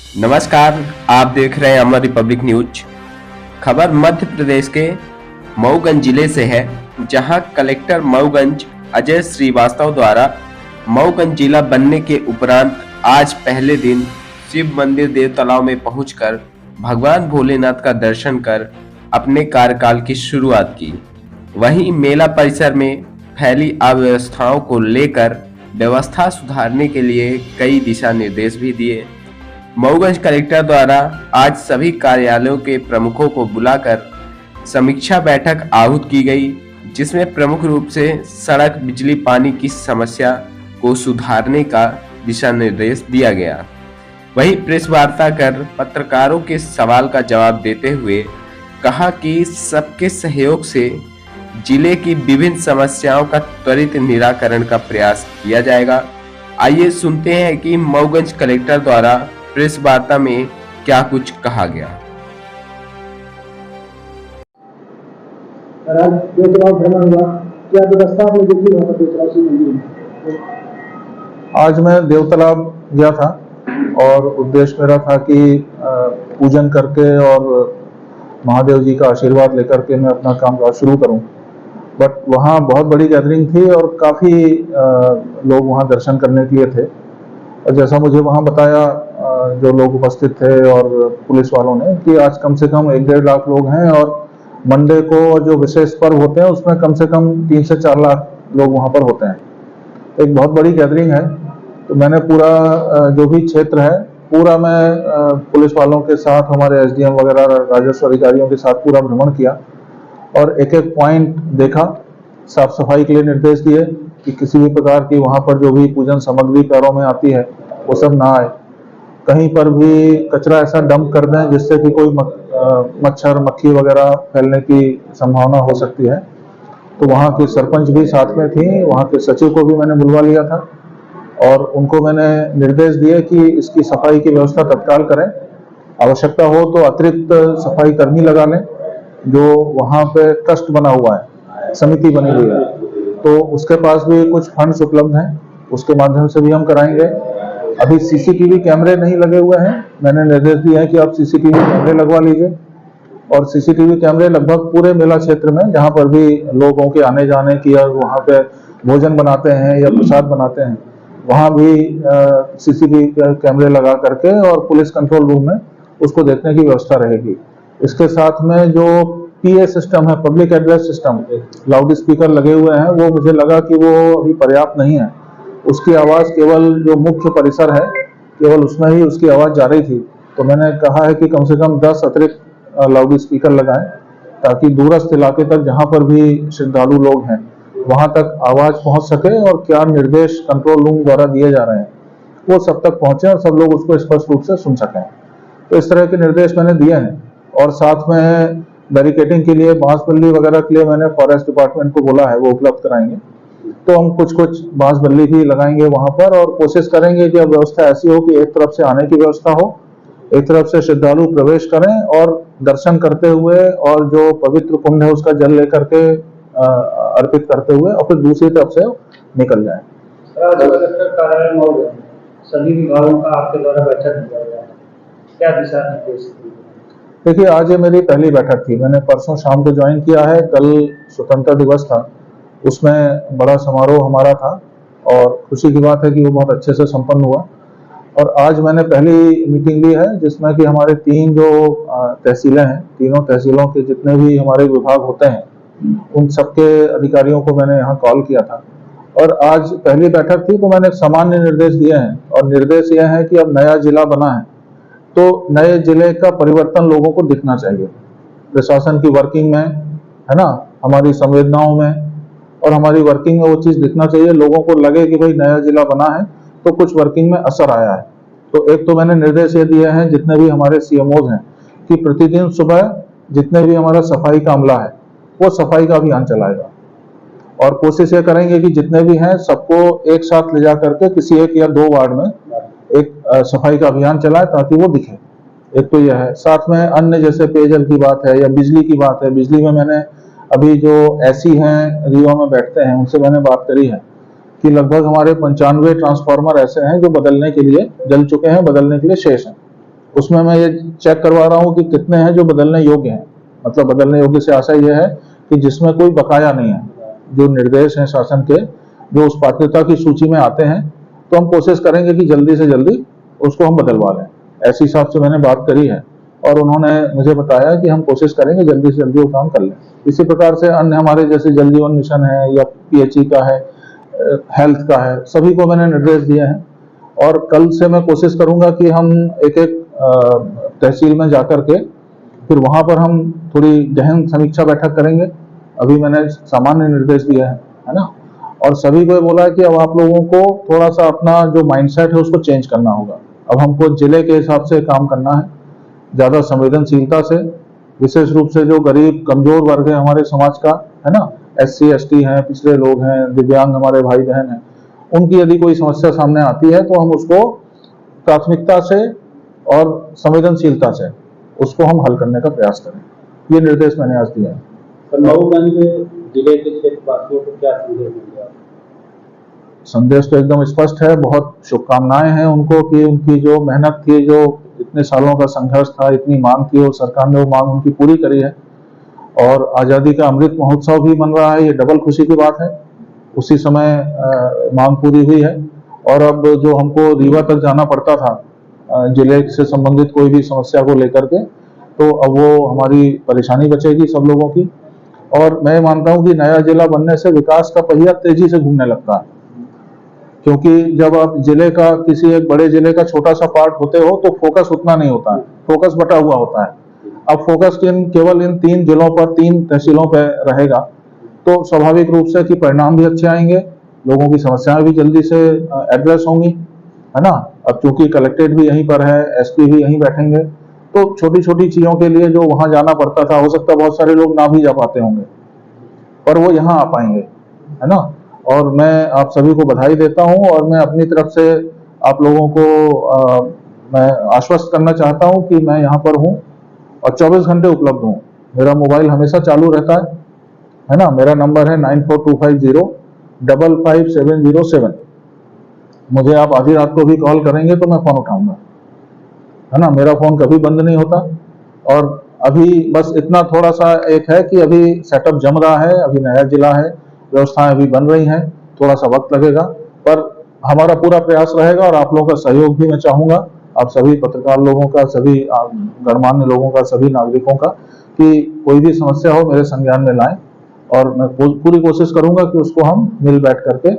नमस्कार। आप देख रहे हैं अमर रिपब्लिक न्यूज। खबर मध्य प्रदेश के मऊगंज जिले से है, जहां कलेक्टर मऊगंज अजय श्रीवास्तव द्वारा मऊगंज जिला बनने के उपरांत आज पहले दिन शिव मंदिर देव तालाब में पहुंचकर भगवान भोलेनाथ का दर्शन कर अपने कार्यकाल की शुरुआत की। वहीं मेला परिसर में फैली अव्यवस्थाओं को लेकर व्यवस्था सुधारने के लिए कई दिशा निर्देश भी दिए। मऊगंज कलेक्टर द्वारा आज सभी कार्यालयों के प्रमुखों को बुलाकर समीक्षा बैठक आहूत की गई, जिसमें प्रमुख रूप से सड़क, बिजली, पानी की समस्या को सुधारने का दिशा निर्देश दिया गया। वहीं प्रेस वार्ता कर पत्रकारों के सवाल का जवाब देते हुए कहा कि सबके सहयोग से जिले की विभिन्न समस्याओं का त्वरित निराकरण का प्रयास किया जाएगा। आइए सुनते हैं कि मऊगंज कलेक्टर द्वारा प्रेस वार्ता में क्या कुछ कहा गया। क्या व्यवस्था आज मैं देव तालाब गया था और उद्देश्य मेरा था कि पूजन करके और महादेव जी का आशीर्वाद लेकर के मैं अपना काम शुरू करूं। बट वहाँ बहुत बड़ी गैदरिंग थी और काफ़ी लोग वहाँ दर्शन करने के लिए थे। और जैसा मुझे वहाँ बताया जो लोग उपस्थित थे और पुलिस वालों ने कि आज कम से कम 1-1.5 लाख लोग हैं और मंडे को जो विशेष पर्व होते हैं उसमें कम से कम 3 से 4 लाख लोग वहाँ पर होते हैं। एक बहुत बड़ी गैदरिंग है। तो मैंने पूरा जो भी क्षेत्र है पूरा मैं पुलिस वालों के साथ, हमारे एसडीएम वगैरह, राजस्व अधिकारियों के साथ पूरा भ्रमण किया और एक एक पॉइंट देखा। साफ सफाई के लिए निर्देश दिए कि किसी भी प्रकार की वहाँ पर जो भी पूजन सामग्री पैरों में आती है वो सब ना आए। कहीं पर भी कचरा ऐसा डंप कर दें जिससे कि कोई मच्छर, मक्खी वगैरह फैलने की संभावना हो सकती है। तो वहाँ की सरपंच भी साथ में थी, वहाँ के सचिव को भी मैंने बुलवा लिया था और उनको मैंने निर्देश दिए कि इसकी सफाई की व्यवस्था तत्काल करें। आवश्यकता हो तो अतिरिक्त सफाई कर्मी लगा लें। जो वहाँ पे ट्रस्ट बना हुआ है, समिति बनी हुई है, तो उसके पास भी कुछ फंड्स उपलब्ध हैं, उसके माध्यम से भी हम कराएंगे। अभी सीसीटीवी कैमरे नहीं लगे हुए हैं, मैंने निर्देश दिया है कि आप सीसीटीवी कैमरे लगवा लीजिए। और सीसीटीवी कैमरे लगभग पूरे मेला क्षेत्र में जहाँ पर भी लोगों के आने जाने की और वहाँ पे भोजन बनाते हैं या प्रसाद बनाते हैं वहाँ भी सीसीटीवी कैमरे लगा करके और पुलिस कंट्रोल रूम में उसको देखने की व्यवस्था रहेगी। इसके साथ में जो पीए सिस्टम है, public address system, loud speaker लगे हुए हैं, वो मुझे लगा कि वो अभी पर्याप्त नहीं है। उसकी आवाज़ केवल जो मुख्य परिसर है केवल उसमें ही उसकी आवाज़ जा रही थी। तो मैंने कहा है कि कम से कम 10 अतिरिक्त लाउड स्पीकर लगाएं ताकि दूरस्थ इलाके तक जहाँ पर भी श्रद्धालु लोग हैं वहाँ तक आवाज़ पहुँच सके और क्या निर्देश कंट्रोल रूम द्वारा दिए जा रहे हैं वो सब तक पहुँचे और सब लोग उसको स्पष्ट रूप से सुन सकें। तो इस तरह के निर्देश मैंने दिए हैं। और साथ में बैरिकेडिंग के लिए, बांस बल्ली वगैरह के लिए मैंने फॉरेस्ट डिपार्टमेंट को बोला है, वो उपलब्ध कराएंगे। तो हम कुछ बांस बल्ली भी लगाएंगे वहां पर और कोशिश करेंगे कि अब व्यवस्था ऐसी हो कि एक तरफ से आने की व्यवस्था हो, एक तरफ से श्रद्धालु प्रवेश करें और दर्शन करते हुए और जो पवित्र कुंड है उसका जल लेकर के अर्पित करते हुए और फिर दूसरी तरफ से निकल जाए। सभी विभागों का आपके द्वारा बैठक किया गया है, क्या दिशा निर्देश? देखिए, आज ये मेरी पहली बैठक थी। मैंने परसों शाम को ज्वाइन किया है। कल स्वतंत्रता दिवस था, उसमें बड़ा समारोह हमारा था और खुशी की बात है कि वो बहुत अच्छे से संपन्न हुआ। और आज मैंने पहली मीटिंग ली है जिसमें कि हमारे 3 जो तहसीलें हैं, तीनों तहसीलों के जितने भी हमारे विभाग होते हैं उन सबके अधिकारियों को मैंने यहाँ कॉल किया था। और आज पहली बैठक थी तो मैंने सामान्य निर्देश दिए हैं और निर्देश यह है कि अब नया जिला बना है तो नए जिले का परिवर्तन लोगों को दिखना चाहिए, प्रशासन की वर्किंग में, है ना, हमारी संवेदनाओं में और हमारी वर्किंग में वो चीज़ दिखना चाहिए। लोगों को लगे कि भाई नया जिला बना है तो कुछ वर्किंग में असर आया है। तो एक तो मैंने निर्देश ये दिए हैं जितने भी हमारे सीएमओज हैं कि प्रतिदिन सुबह जितने भी हमारा सफाई का अमला है वो सफाई का अभियान चलाएगा और कोशिश ये करेंगे कि जितने भी हैं सबको एक साथ ले जा करके किसी 1 या 2 वार्ड में एक सफाई का अभियान चलाए ताकि वो दिखे। एक तो यह है। साथ में अन्य जैसे पेयजल की बात है या बिजली की बात है, बिजली में मैंने अभी जो ऐसी हैं रियो में बैठते हैं उनसे मैंने बात करी है कि लगभग हमारे 95 ट्रांसफार्मर ऐसे हैं जो बदलने के लिए जल चुके हैं, बदलने के लिए शेष हैं। उसमें मैं ये चेक करवा रहा हूँ कि कितने हैं जो बदलने योग्य हैं। मतलब बदलने योग्य से आशा ये है कि जिसमें कोई बकाया नहीं है, जो निर्देश हैं शासन के जो उस पात्रता की सूची में आते हैं, तो हम कोशिश करेंगे कि जल्दी से जल्दी उसको हम बदलवा लें। ऐसे हिसाब से मैंने बात करी है और उन्होंने मुझे बताया कि हम कोशिश करेंगे जल्दी से जल्दी वो काम कर लें। इसी प्रकार से अन्य हमारे जैसे जल जीवन मिशन है या PHE का है, हेल्थ का है, सभी को मैंने निर्देश दिए हैं और कल से मैं कोशिश करूंगा कि हम एक एक तहसील में जाकर के फिर वहां पर हम थोड़ी गहन समीक्षा बैठक करेंगे। अभी मैंने सामान्य निर्देश दिए हैं, है ना, और सभी को ये बोला है कि अब आप लोगों को थोड़ा सा अपना जो माइंडसेट है उसको चेंज करना होगा। अब हमको जिले के हिसाब से काम करना है, ज्यादा संवेदनशीलता से, विशेष रूप से जो गरीब कमजोर वर्ग है हमारे समाज का, है ना, SC ST हैं, पिछड़े लोग हैं, दिव्यांग हमारे भाई बहन हैं, उनकी यदि कोई समस्या सामने आती है तो हम उसको प्राथमिकता से और संवेदनशीलता से उसको हम हल करने का प्रयास करें। ये निर्देश मैंने आज दिया है। तो मऊगंज जिले के क्षेत्रवासियों को क्या संदेश देंगे आप? संदेश तो एकदम स्पष्ट है, बहुत शुभकामनाएं हैं उनको कि उनकी जो मेहनत थी, जो इतने सालों का संघर्ष था, इतनी मांग थी और सरकार ने वो मांग उनकी पूरी करी है और आज़ादी का अमृत महोत्सव भी बन रहा है, ये डबल खुशी की बात है। उसी समय मांग पूरी हुई है और अब जो हमको रीवा तक जाना पड़ता था जिले से संबंधित कोई भी समस्या को लेकर के, तो अब वो हमारी परेशानी बचेगी सब लोगों की। और मैं मानता हूं कि नया जिला बनने से विकास का पहिया तेजी से घूमने लगता है, क्योंकि जब आप जिले का किसी एक बड़े जिले का छोटा सा पार्ट होते हो तो फोकस उतना नहीं होता है, फोकस बटा हुआ होता है। अब फोकस केवल इन 3 जिलों पर, 3 तहसीलों पर रहेगा तो स्वाभाविक रूप से कि परिणाम भी अच्छे आएंगे, लोगों की समस्याएं भी जल्दी से एड्रेस होंगी, है ना। अब चूंकि कलेक्ट्रेट भी यहीं पर है, SP भी यहीं बैठेंगे, तो छोटी छोटी चीजों के लिए जो वहां जाना पड़ता था, हो सकता है बहुत सारे लोग ना भी जा पाते होंगे, पर वो यहाँ आ पाएंगे, है ना। और मैं आप सभी को बधाई देता हूं और मैं अपनी तरफ से आप लोगों को मैं आश्वस्त करना चाहता हूं कि मैं यहाँ पर हूँ और 24 घंटे उपलब्ध हूँ। मेरा मोबाइल हमेशा चालू रहता है ना। मेरा नंबर है 9425055707। मुझे आप आधी रात को भी कॉल करेंगे तो मैं फोन उठाऊंगा, है ना। मेरा फोन कभी बंद नहीं होता। और अभी बस इतना थोड़ा सा एक है कि अभी सेटअप जम रहा है, अभी नया जिला है, व्यवस्थाएं अभी बन रही हैं, थोड़ा सा वक्त लगेगा, पर हमारा पूरा प्रयास रहेगा और आप लोगों का सहयोग भी मैं चाहूंगा, आप सभी पत्रकार लोगों का, सभी गणमान्य लोगों का, सभी नागरिकों का, कि कोई भी समस्या हो मेरे संज्ञान में लाएं और मैं पूरी कोशिश करूंगा कि उसको हम मिल बैठ करके